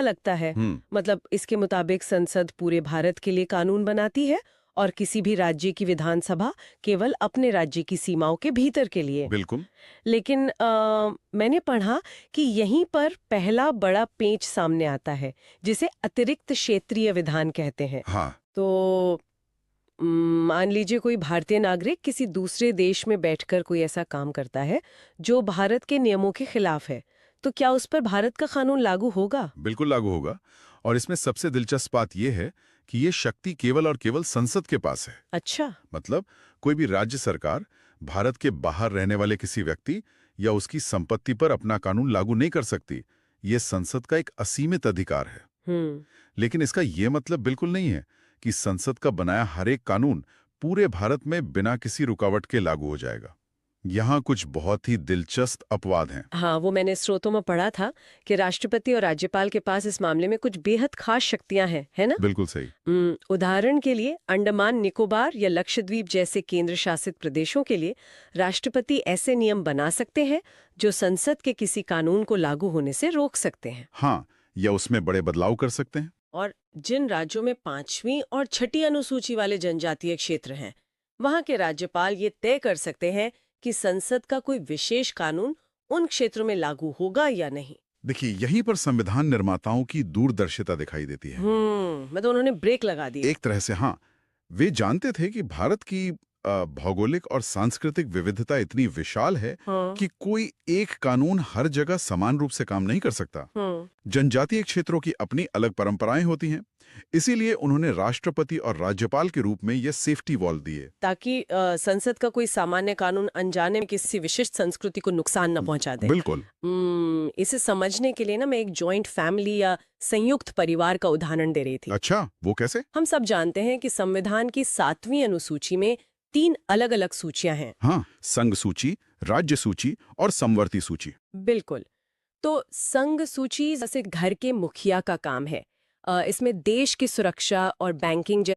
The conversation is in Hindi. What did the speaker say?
लगता है। मतलब इसके मुताबिक संसद पूरे भारत के लिए कानून बनाती है और किसी भी राज्य की विधानसभा केवल अपने राज्य की सीमाओं के भीतर के लिए। बिल्कुल। लेकिन मैंने पढ़ा कि यहीं पर पहला बड़ा पेंच सामने आता है, जिसे अतिरिक्त क्षेत्रीय विधान कहते हैं। हाँ। तो मान लीजिए कोई भारतीय नागरिक किसी दूसरे देश में बैठकर कोई ऐसा काम करता है जो भारत के नियमों के खिलाफ है, तो क्या उस पर भारत का कानून लागू होगा? बिल्कुल लागू होगा। और इसमें सबसे दिलचस्प बात यह है कि ये शक्ति केवल और केवल संसद के पास है। अच्छा। मतलब कोई भी राज्य सरकार भारत के बाहर रहने वाले किसी व्यक्ति या उसकी संपत्ति पर अपना कानून लागू नहीं कर सकती। ये संसद का एक असीमित अधिकार है। लेकिन इसका ये मतलब बिल्कुल नहीं है कि संसद का बनाया हर एक कानून पूरे भारत में बिना किसी रुकावट के लागू हो जाएगा। यहाँ कुछ बहुत ही दिलचस्प अपवाद हैं। हाँ, वो मैंने स्रोतों में पढ़ा था कि राष्ट्रपति और राज्यपाल के पास इस मामले में कुछ बेहद खास शक्तियां हैं, है ना? बिल्कुल सही। उदाहरण के लिए अंडमान निकोबार या लक्षद्वीप जैसे केंद्र शासित प्रदेशों के लिए राष्ट्रपति ऐसे नियम बना सकते हैं जो संसद के किसी कानून को लागू होने से रोक सकते हैं। हाँ, या उसमें बड़े बदलाव कर सकते हैं। और जिन राज्यों में 5वीं और 6ठी अनुसूची वाले जनजातीय क्षेत्र हैं, वहां के राज्यपाल ये तय कर सकते हैं कि संसद का कोई विशेष कानून उन क्षेत्रों में लागू होगा या नहीं। देखिए, यहीं पर संविधान निर्माताओं की दूरदर्शिता दिखाई देती है। मतलब उन्होंने ब्रेक लगा दी। एक तरह से हाँ, वे जानते थे कि भारत की भौगोलिक और सांस्कृतिक विविधता इतनी विशाल है कि कोई एक कानून हर जगह समान रूप से काम नहीं कर सकता। जनजातीय क्षेत्रों की अपनी अलग परंपराएं होती हैं। इसीलिए उन्होंने राष्ट्रपति और राज्यपाल के रूप में ये सेफ्टी वॉल दिए, ताकि संसद का कोई सामान्य कानून अनजाने में किसी विशिष्ट संस्कृति को नुकसान न पहुंचा दे। बिल्कुल। इसे समझने के लिए ना मैं एक जॉइंट फैमिली या संयुक्त परिवार का उदाहरण दे रही थी। अच्छा, वो कैसे? हम सब जानते हैं कि संविधान की 7वीं अनुसूची में 3 अलग-अलग सूचियां हैं। हाँ, संघ सूची, राज्य सूची और समवर्ती सूची। बिल्कुल। तो संघ सूची जैसे घर के मुखिया का काम है। इसमें देश की सुरक्षा और बैंकिंग